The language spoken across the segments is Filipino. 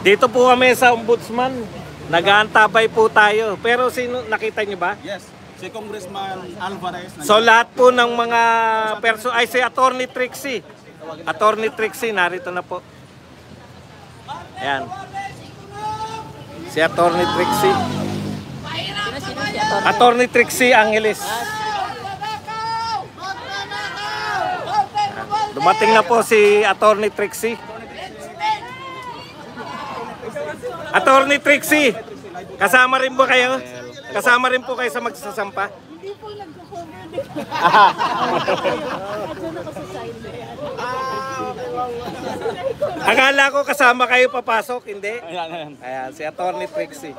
Dito po kami sa Ombudsman. Nag-aantabay po tayo. Pero sino, nakita nyo ba? Yes. Si Congressman Alvarez. So lahat po ng mga ay si Attorney Trixie. Attorney Trixie, narito na po. Ayan. Si Attorney Trixie. Attorney Trixie Angeles. Dumating na po si Attorney Trixie. Attorney Trixie, kasama rin po kayo? Kasama rin po kayo sa magsasampa? Hindi po nagko-cover din. Akala ko kasama kayo papasok, hindi? Ayan, si Attorney Trixie.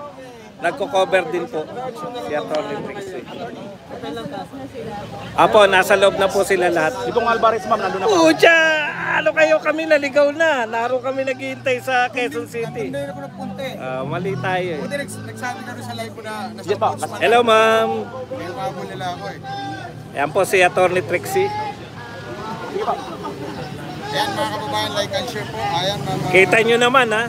Nagko-cover din po si Attorney Trixie. Apo, nasa loob na po sila lahat. Itong Alvarez, ma'am, nandun na po. Pucha! Ano kayo, kami naligaw na. Naro kami naghihintay sa Quezon City. Hindi na po nagpunta eh. Mali tayo eh. Buti nagsabi na rin sa live ko na nasa Yes, pa. Ombudsman. Hello ma'am. May umabol nila ako eh. Ayan po si Attorney Trixie. Ayan mga kababayan, like and share po. Ayan mga... Kita nyo naman ha.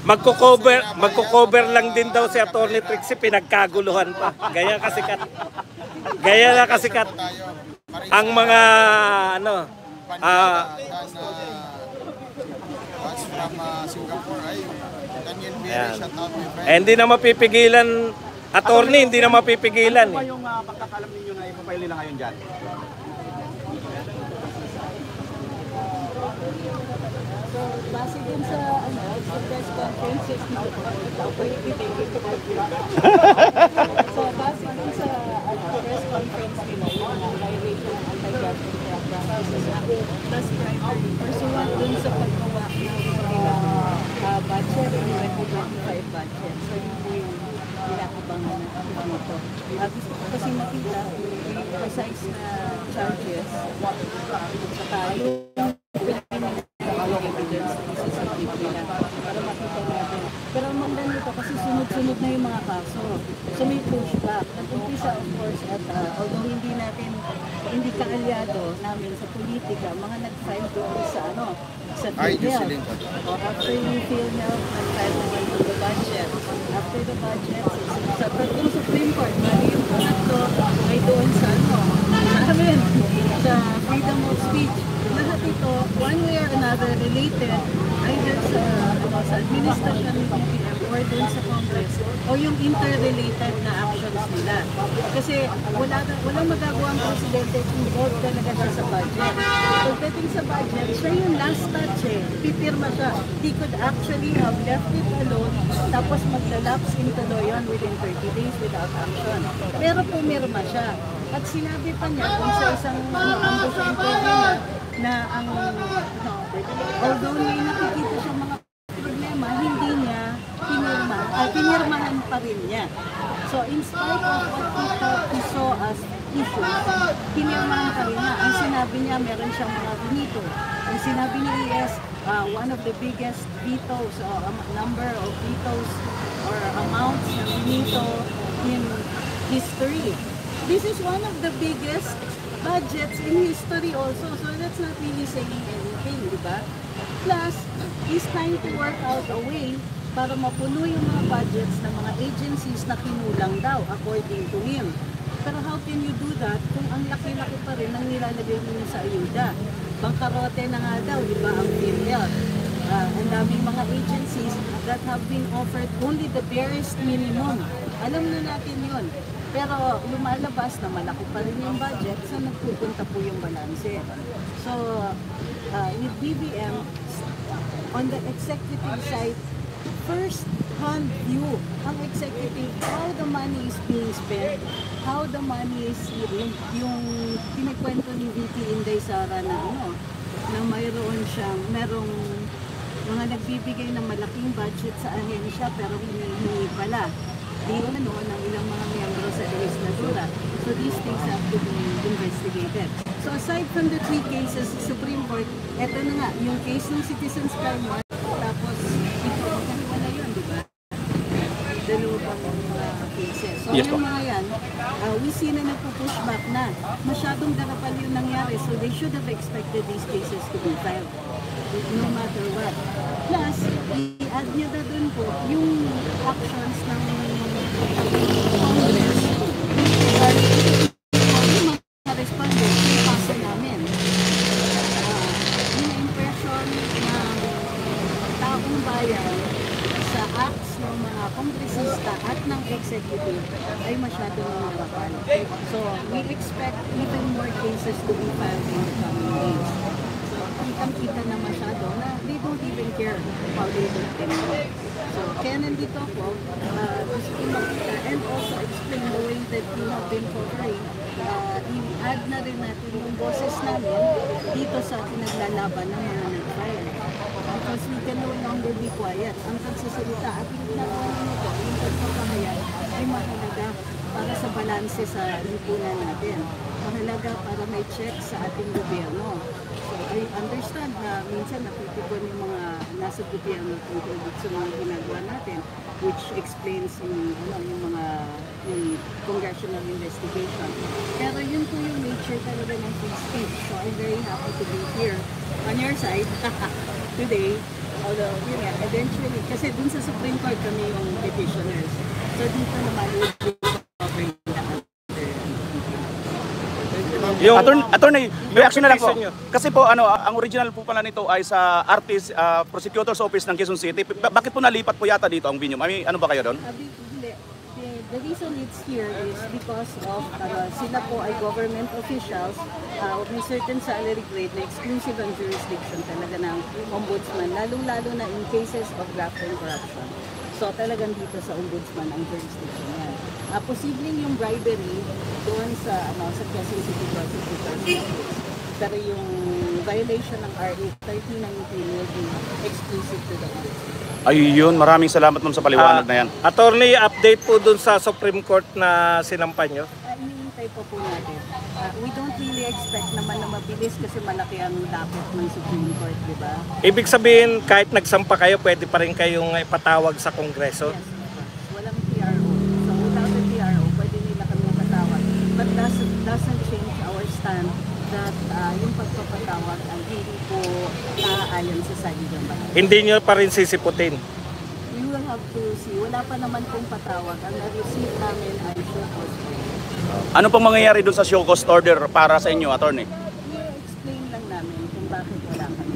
Magko-cover lang din daw si Attorney Trixie, pinagkaguluhan pa. Gaya kasikat. Gaya na kasikat. Ang mga ano, Watch from Singapore ay Daniel Biri, ayan. shout out my friend. Hindi na mapipigilan, attorney, hindi na mapipigilan Ano ba eh. yung pagkakalam ninyo na ipapile nila ngayon dyan? So, base din sa, sa press conferences na so, base din sa press conference nila, yung violation ng anti-government practices na plus primary pursuant dun sa paggawa ng kanilang budget, yung 2025 budget. So, yun po yung pinakabangan natin dito. Gusto ko kasi makita yung precise na charges sa tayo. Para makita natin. Pero ang maganda nito kasi sunod-sunod na yung mga kaso. So may pushback. Nag-umpisa of course at although hindi kaalyado namin sa politika, mga nag-file doon sa sa PhilHealth. After yung PhilHealth, nag-file naman ng the budget. After the budget, sa tatlong Supreme Court, bali yung pangatlo ay doon sa sa freedom of speech. Lahat ito, one way or another, related either sa administration ng BPM or dun sa Congress o yung interrelated na actions nila. Kasi walang magagawa ang presidente kung involved talaga siya sa budget. Pagdating sa budget, siya yung last touch eh. Pipirma siya. He could actually have left it alone tapos maglalapse into law yun within 30 days without action. Pero pumirma siya. At sinabi pa niya kung sa isang ambush interview na ang although may nakikita siyang mga problema, hindi niya pinirmahan pa rin niya. So in spite of what he saw as issues, pinirmahan pa rin niya. Ang sinabi niya, meron siyang mga veto. Ang sinabi ni ES, one of the biggest vetoes, number of vetoes or amounts ng veto in history. This is one of the biggest budgets in history also, so that's not really saying anything, di ba? Plus, he's trying to work out a way para mapuno yung mga budgets ng mga agencies na kinulang daw, according to him. Pero how can you do that kung ang laki-laki pa rin ang nilalagay mo sa ayuda? Bangkarote na nga daw, di ba, ang PhilHealth. Ang daming mga agencies that have been offered only the barest minimum. Alam na natin yun. Pero lumalabas na malaki pa rin yung budget, so nagpupunta po yung balanse. So, with BBM, on the executive side, first-hand view ang executive, how the money is being spent, how the money is, yung pinikwento ni VP Inday Sara na na merong mga nagbibigay ng malaking budget sa ahensya pero hinihingi pala. Ng ilang mga miyembro sa legislatura. So these things have to be investigated. So aside from the 3 cases sa Supreme Court, eto na nga, yung case ng Citizens Crime Watch, tapos ito, wala yun, di ba? Dalawang cases. So yung mga yan, we see na nagpo-push back na. Masyadong darapal yung nangyari, so they should have expected these cases to be filed. no matter what. Plus, i-add niya na dun po yung actions ng Congress. Yung mga respondents, yung pasa namin. Yung impression ng taong bayan sa acts ng mga kongresista at ng executive ay masyado nangangapal. So, we expect even more cases to be filed in the coming days. So, kitang-kita na masyado na they don't even care how they look anymore. So, kaya nandito po, gusto ko makita and also explain the way that we have been covering. I-add na rin natin yung boses namin dito sa pinaglalaban ng mga nag-file. Because we can no longer be quiet. Ang pagsasalita at yung ginagawa nito, yung pagpapahayag ay mahalaga para sa balanse sa lipunan natin. Mahalaga para may check sa ating gobyerno. So I understand na minsan napipikon yung mga nasa gobyerno tungkol sa mga ginagawa natin, which explains yung mga congressional investigation. Pero yun po yung nature talaga ng free speech. So I'm very happy to be here on your side today. Although, yun nga, eventually, kasi dun sa Supreme Court kami yung petitioners. So dito naman yung covering lahat. Yung attorney, reaction na lang po. petition nyo. Kasi po ang original po pala nito ay sa Artist Prosecutor's Office ng Quezon City. Bakit po nalipat po yata dito ang venue? Ano ba kayo doon? The reason it's here is because of sila po ay government officials may certain salary grade na exclusive ang jurisdiction talaga ng ombudsman, lalong-lalo na in cases of graft and corruption. So talagang dito sa ombudsman ang jurisdiction yan. Posibleng yung bribery doon sa Quezon City Prosecutor's Office. Pero yung violation ng RA 1319 will be exclusive to the ombudsman. Ayun, maraming salamat ma'am sa paliwanag na yan. Attorney, update po dun sa Supreme Court na sinampan nyo. Hinihintay po natin. We don't really expect naman na mabilis kasi malaki ang lapit ng Supreme Court, di ba? Ibig sabihin, kahit nagsampa kayo, pwede pa rin kayong ipatawag sa Kongreso? Yes, walang PRO. So without the PRO, pwede nila kami patawag. But doesn't change our stand that yung pagpapatawag ay hindi po naaayon sa saligang batas. Hindi nyo pa rin sisiputin? We will have to see. Wala pa naman pong patawag. Ang na-receive namin ay show cause. Ano pong mangyayari doon sa show cause order para sa inyo, attorney? I-explain lang namin kung bakit wala kami.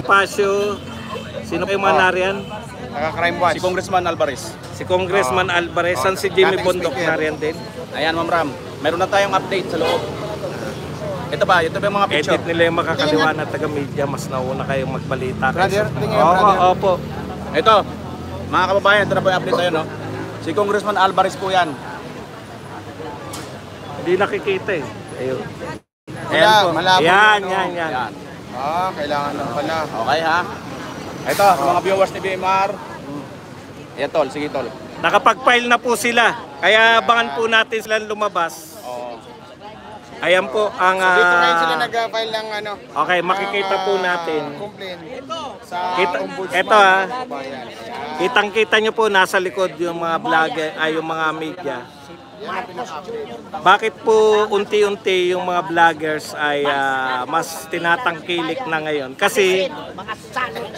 Pasyo, sino kayo mga nariyan? Naka-crime watch. Si Congressman Alvarez. Si Congressman Alvarez, san si Jimmy Bondok nariyan din? Ayan, Ma'am Ram. Meron na tayong update sa loob. Ito ba yung mga picture? Edit nila yung makakaliwa na taga-media, mas nauna kayong magbalita. Brother, tingin Oo, brother. opo. Ito, mga kababayan, ito na po yung update tayo, no? Si Congressman Alvarez po yan. Hindi nakikita eh. Ayun. Ayan po. Malabo. Yan. Ayan. Kailangan lang pala. Okay ha? Ito, sa mga viewers ni BMR. Ayan tol, sige tol. Nakapag-file na po sila. Kaya abangan po natin silang lumabas. Oo. Ayan po ang... Dito ngayon sila nag-file ng Okay, makikita po natin. complaint sa ombudsman. Ito ha. Bayan. Kitang-kita nyo po nasa likod yung mga vlogger, yung mga media. Bakit po unti-unti yung mga vloggers ay mas tinatangkilik na ngayon? Kasi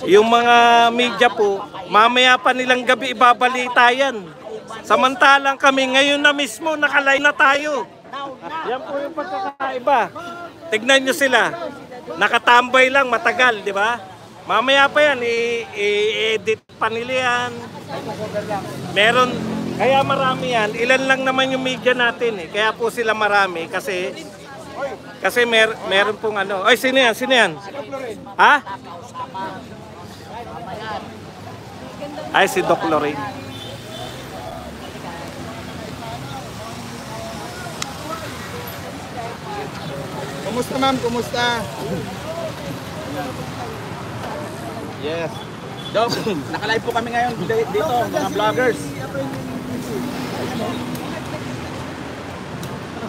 yung mga media po, mamaya pa nilang gabi ibabalita yan. Samantalang kami ngayon na mismo nakalive na tayo. Yan po yung pagkakaiba. Tignan nyo sila. Nakatambay lang matagal, di ba? Mamaya pa yan, i-edit pa nila yan. Meron, kaya marami yan. Ilan lang naman yung media natin eh. Kaya po sila marami kasi meron pong ano. Ay, sino yan? Sino yan? Ha? Ay, si Doc Lorraine. Kumusta ma'am? Kumusta? Yes. Doc, naka-live po kami ngayon dito, mga vloggers.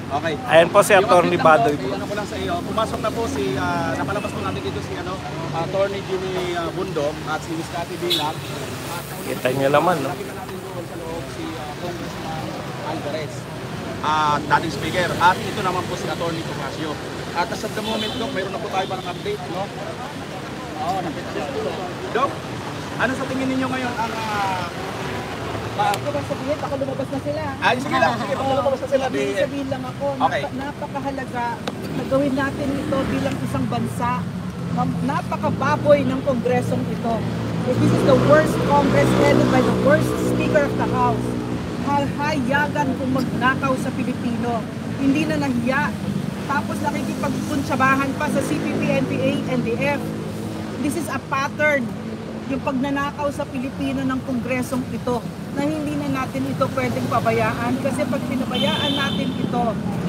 Okay. Ayan po si Atty. Badoy. Ano ko lang sa iyo, pumasok na po napalabas po natin dito si Atty. Jimmy Bundok at si Miss Cathy Bilac. Kita nyo naman, no? Nakita natin doon sa loob si Congressman Alvarez, dating speaker. At ito naman po si Atty. Tomasio. At as of the moment, Doc, mayroon na po tayo parang update, no? Dok, ano sa tingin ninyo ngayon ang Ako ba sabihin, baka lumabas na sila. sige lang, sige, baka lumabas na sila. Sabihin lang ako, Okay. napakahalaga na gawin natin ito bilang isang bansa. Napakababoy ng kongresong ito. This is the worst Congress headed by the worst Speaker of the House. Hayagan kung magnakaw sa Pilipino. Hindi na nahiya. Tapos nakikipagkuntsabahan pa sa CPP, NPA, NDF. This is a pattern. Yung pagnanakaw sa Pilipino ng kongresong ito na hindi na natin ito pwedeng pabayaan kasi pag pinabayaan natin ito,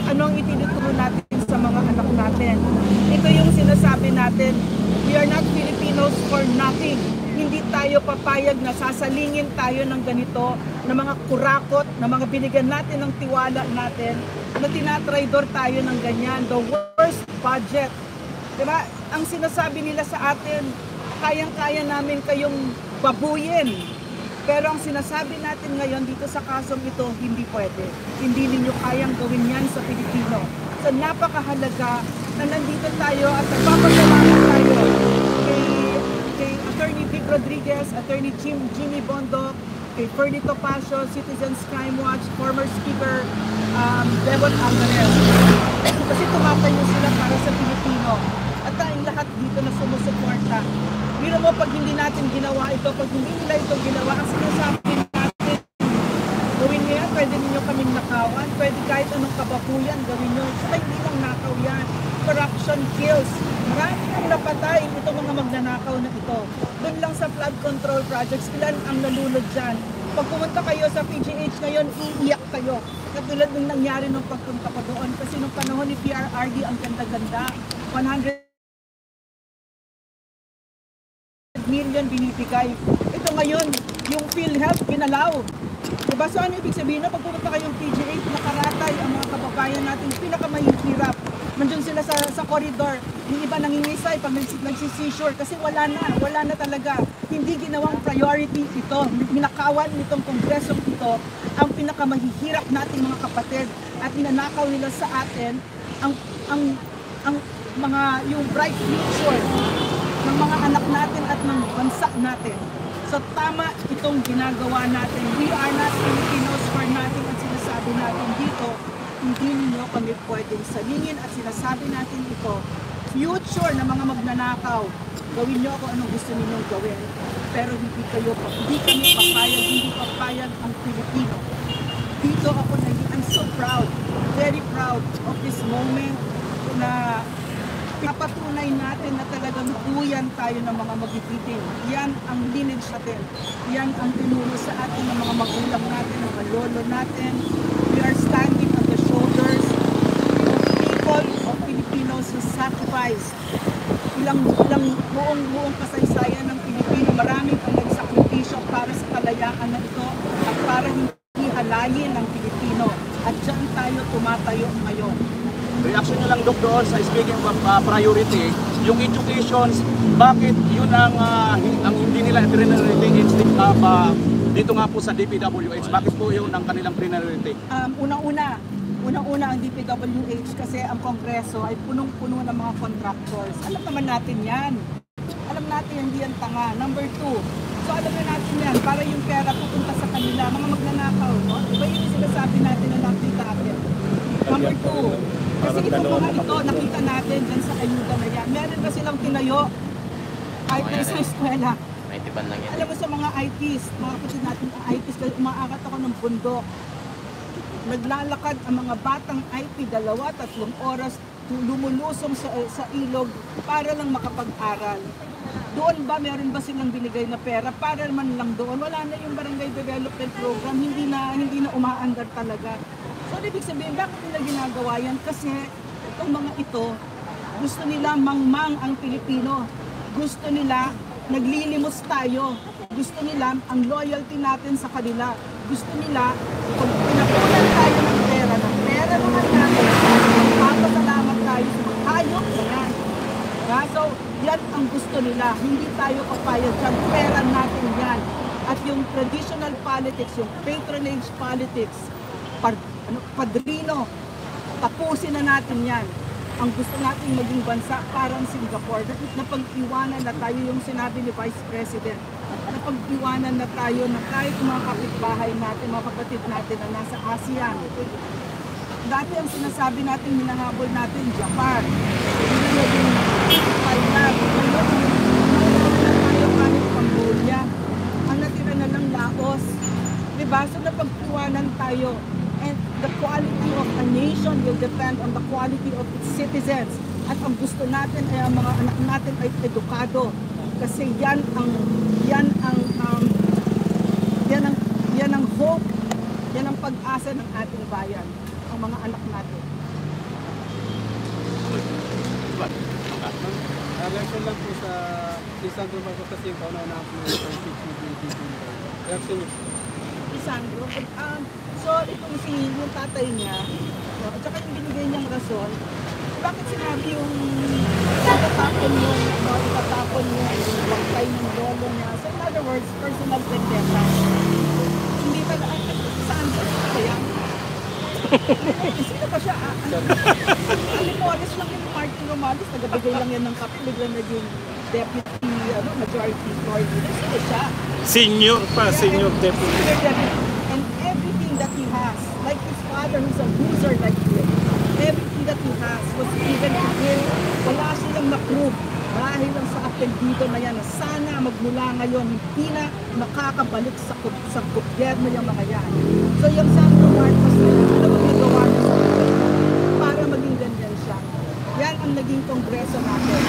ano ang itinuturo natin sa mga anak natin? Ito yung sinasabi natin, we are not Filipinos for nothing. Hindi tayo papayag na sasalingin tayo ng ganito, na mga kurakot, na mga binigyan natin ng tiwala natin, na tinatraidor tayo ng ganyan. The worst budget. Diba? Ang sinasabi nila sa atin, kayang-kaya namin kayong babuyin. Pero ang sinasabi natin ngayon dito sa kasong ito, hindi pwede. Hindi ninyo kayang gawin yan sa Pilipino. So napakahalaga na nandito tayo at nagpapasalamat tayo kay Attorney Vic Rodriguez, Attorney Jimmy Bondoc, kay Ferdy Topacio, Citizens Crime Watch, former Speaker Devon Alvarez. Kasi tumatayo sila para sa Pilipino. At tayong lahat dito na sumusuporta. Pero mo, pag hindi natin ginawa ito, pag hindi nila ito ginawa, ang sinasabi natin, gawin nyo yan, pwede ninyo kaming nakawan, pwede kahit anong kababuyan, gawin nyo. Saka hindi lang nakaw yan. Corruption kills. Marami nang napatay itong mga magnanakaw na ito. Doon lang sa flood control projects, ilan ang nalunod dyan. Pag pumunta kayo sa PGH ngayon, iiyak kayo. Katulad ng nangyari nung pagpunta ko doon. Kasi nung panahon ni PRRD, ang ganda-ganda, 100 million binibigay. Ito ngayon, yung PhilHealth ginalaw. Diba? So ano ibig sabihin na pag pumunta kayong PGH, nakaratay ang mga kababayan natin pinakamahihirap. Nandun sila sa corridor. Yung iba nangingisay pag nagsisisure kasi wala na talaga. Hindi ginawang priority ito. Minakawan nitong kongresong ito ang pinakamahihirap nating mga kapatid at ninanakaw nila sa atin ang mga yung bright future ng mga anak natin at ng bansa natin. So tama itong ginagawa natin. We are not Filipinos for nothing at sinasabi natin dito, hindi ninyo kami pwedeng salingin at sinasabi natin ito, future na mga magnanakaw, gawin nyo kung anong gusto ninyong gawin. Pero hindi kami papayag ang Pilipino. Dito ako I'm so proud, very proud of this moment na papatunay natin na talagang buyan tayo ng mga magigiting. Yan ang lineage natin. Yan ang tinuro sa atin ng mga magulang natin, ng mga lolo natin. We are standing on the shoulders of people, of Filipinos who sacrificed. Ilang buong kasaysayan ng Pilipino, maraming ang nagsakripisyo para sa kalayaan na ito at para hindi halayin ng Pilipino. At dyan tayo tumatayo ngayon. Reaction nyo lang, Dok, doon sa speaking of priority, yung education, bakit yun ang hindi nila priority dito nga po sa DPWH? Bakit po yun ang kanilang priority? Unang-una ang DPWH kasi ang Kongreso ay punong-puno ng mga contractors. Alam naman natin yan. Alam natin hindi yan tanga. Number 2, so alam na natin yan, para yung pera pupunta sa kanila, mga magnanakaw. No? Diba yun yung sinasabi natin na nakita natin? Number 2, kasi itong mga ito, nakita natin dyan sa ayuda na yan. Meron na silang tinayo kahit na isang eskwela. Alam mo sa mga ITs, mga kapatid natin ang ITs, umaakat ako ng bundok. Naglalakad ang mga batang IT 2-3 oras, lumulusong sa ilog para lang makapag-aral. Doon ba, meron ba silang binigay na pera? Para man lang doon. Wala na yung barangay development program, hindi na umaandar talaga. So, ibig sabihin, bakit nila ginagawa yan? Kasi itong mga ito, gusto nila mangmang ang Pilipino. Gusto nila naglilimos tayo. Gusto nila ang loyalty natin sa kanila. Gusto nila, kung pinapunan tayo ng pera naman natin, magpapasalamat tayo sa mga hayop na yan. So, yan ang gusto nila. Hindi tayo papayag dyan. Pera natin yan. At yung traditional politics, yung patronage politics, padrino, tapusin na natin yan. ang gusto nating maging bansa parang Singapore. Napag-iwanan na tayo yung sinabi ni Vice President. Napag-iwanan na tayo na kahit mga kapitbahay natin, mga kapatid natin na nasa ASEAN. Dati ang sinasabi natin, hinahabol natin Japan, Thailand, tayo kahit Cambodia, ang natira na lang Laos. Diba? So napag-iwanan tayo. And the quality of a nation will depend on the quality of its citizens. At ang gusto natin ay ang mga anak natin ay edukado. Kasi yan ang hope, yan ang pag-asa ng ating bayan, ang mga anak natin. Reaction lang po sa Lisandro Marcos kasi yung kauna-una po yung reaction niyo. Lisandro, so itong yung tatay niya, at saka yung binigay niyang rason, bakit sinabi yung itatapon mo yung wangkay ng lolo niya? So in other words, personal vendetta. Hindi pa Lisandro, kaya sino ba siya? Alimones lang yung Martin Romualdez, nagabigay lang yan ng kape, biglang naging deputy, majority coordinator. Sino siya? Senior deputy. And everything that he has, like his father who's a loser like him, everything that he has was given to him. Wala silang na-prove dahil lang sa apelyido na yan na sana magmula ngayon hindi na makakabalik sa gobyerno yung mga yan. So yung Sandro Marcos na yan, ano ang nagawa niya sa gobyerno para maging ganyan siya? Yan ang naging kongreso natin.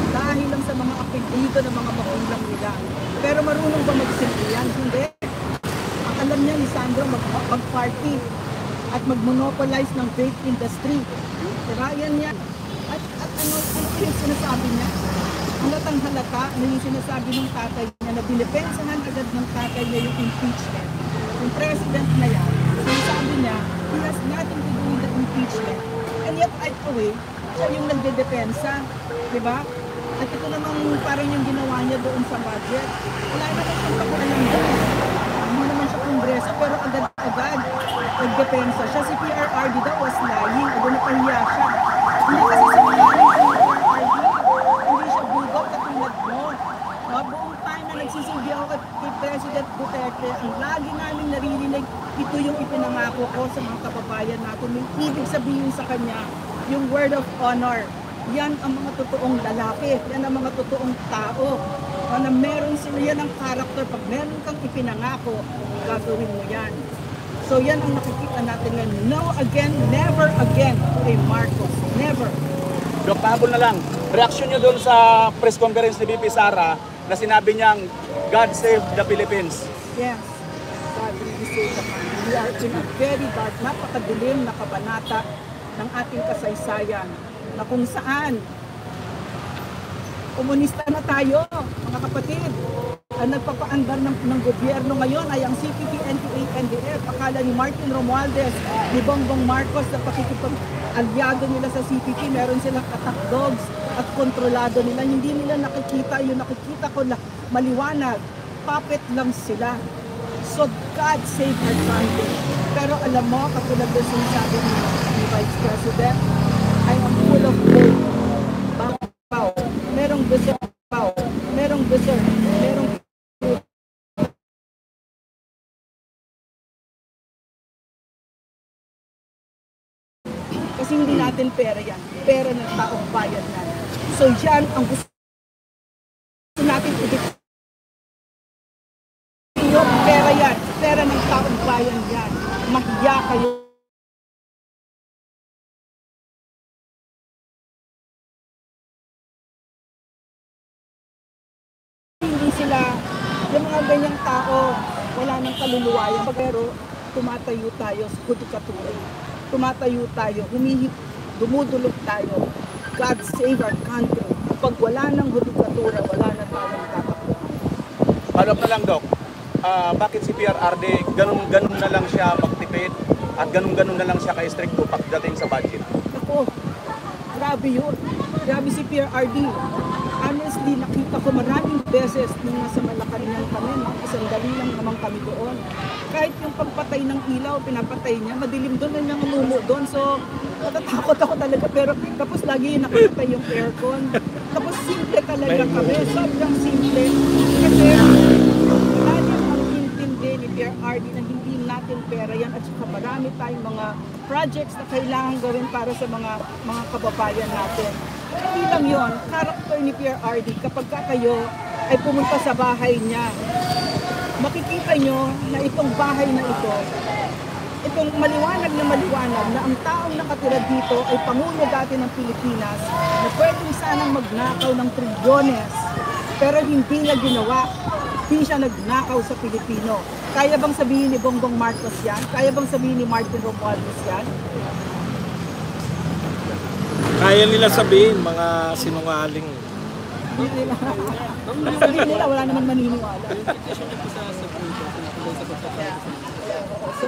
Dahil lang sa mga apelyido ng mga magulang nila. Pero marunong ba magsilbi yan? Hindi. Ang alam niya ni Sandro mag-party at mag-monopolize ng vape industry. Diba? Yan yan. At ano yung sinasabi niya? Halatang halata na yung sinasabi ng tatay niya na dinipensahan agad ng tatay niya yung impeachment. Yung president na yan, sinasabi niya, he has nothing to do with the impeachment. And yet, right away, siya yung nagdedepensa. Diba? At ito namang parang yung ginawa niya doon sa budget. Wala naman siyang pag-alam doon. Hindi naman siya kongreso, pero agad-agad nagdepensa siya. Si PRRD daw was lying. Agad napahiya siya. Hindi kasi sinungaling si PRRD. Hindi siya bulldog katulad mo. Buong time na nagsisilbi ako kay President Duterte, ang lagi namin naririnig, ito yung ipinangako ko sa mga kababayan natin. May ibig sabihin sa kanya, yung word of honor. Yan ang mga totoong lalaki, yan ang mga totoong tao. Na meron sila, yan ang karakter. Pag meron kang ipinangako, gagawin mo yan. So yan ang nakikita natin ngayon. No again, never again kay Marcos. Never. Dok, pahabol na lang. Reaksyon niyo doon sa press conference ni BP Sara na sinabi niyang God save the Philippines. Yes. God really save the country. We are in a very dark, napakadilim na kabanata ng ating kasaysayan na kung saan komunista na tayo, mga kapatid. Ang nagpapaandar ng gobyerno ngayon ay ang CPP, NPA, NDF. Akala ni Martin Romualdez, ni Bongbong Marcos na pakikipag-alyado nila sa CPP, meron silang attack dogs at kontrolado nila. Hindi nila nakikita, yung nakikita ko na maliwanag, puppet lang sila. So God save our country. Pero alam mo, katulad ng sinasabi ni Vice President, I am full of hope. Bapaw, merong deserve, merong deserve, merong kasi hindi natin pera yan. Pera ng taong bayan natin. So yan ang gusto natin i-defend. Pera yan. Pera ng taong bayan yan. Mahiya kayo. Hindi sila, yung mga ganyang tao, wala nang kaluluwayan. Pero tumatayo tayo sa hudikatura. Tumatayo tayo, dumudulog tayo. God save our country. Pag wala ng hudikatura, wala na tayong tatakbuhan. Follow up na lang, Dok. Bakit si PRRD ganun na lang siya magtipid at ganun na lang siya ka-stricto pagdating sa budget? Ako, grabe yun. Grabe si PRRD. Honestly, nakita ko maraming beses nung nasa Malacanang kami, no? Kasi sandali lang naman kami doon. Kahit yung pagpatay ng ilaw, pinapatay niya, madilim doon, may mga mumo doon. So, natatakot ako talaga. Pero tapos lagi nakapatay yung aircon. Tapos simple talaga kami, sobrang simple. Kasi lalim ang intindi ni PRRD na hindi natin pera yan at saka marami tayong mga projects na kailangan gawin para sa mga kababayan natin. Hindi lang yun, character ni PRRD kapag kayo ay pumunta sa bahay niya, makikita nyo na itong bahay na ito, itong maliwanag na ang taong nakatira dito ay Pangulo dati ng Pilipinas na pwedeng sanang magnakaw ng trilyones pero hindi niya ginawa. Hindi siya nagnakaw sa Pilipino. Kaya bang sabihin ni Bongbong Marcos yan? Kaya bang sabihin ni Martin Romualdez yan? Kaya nila sabihin, mga sinungaling. Sabihin nila, wala naman maniniwala. Yung petition niyo po sa Supreme Court, tungkol sa pagpapalagay. So,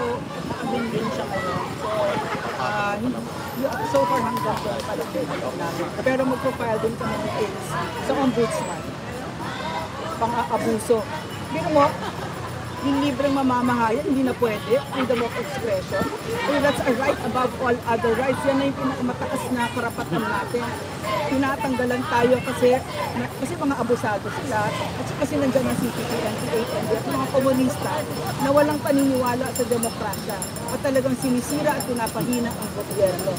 amin din siya ngayon. So far hanggang doon pa lang din namin. Pero magpo-file din kami ng case sa ombudsman. Pang-abuso. Pero mo, yung libreng mamamahayan, hindi na pwede. Freedom of expression. So that's a right above all other rights. Yan na yung pinakamataas na karapatan natin. Tinatanggalan tayo kasi mga abusado sila. At kasi nandiyan ang CPP, NPA, at mga komunista na walang paniniwala sa demokrasya. At talagang sinisira at pinapahina ang gobyerno.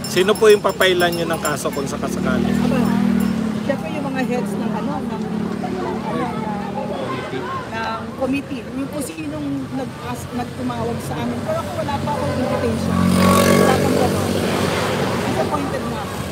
Sino po yung papailan nyo ng kaso kung sakasakali? Siyempre yung mga heads ng committee, yung kung sinong nagtumawag sa amin. Pero ako wala pa akong invitation. Wala pang gano'n. Disappointed na ako.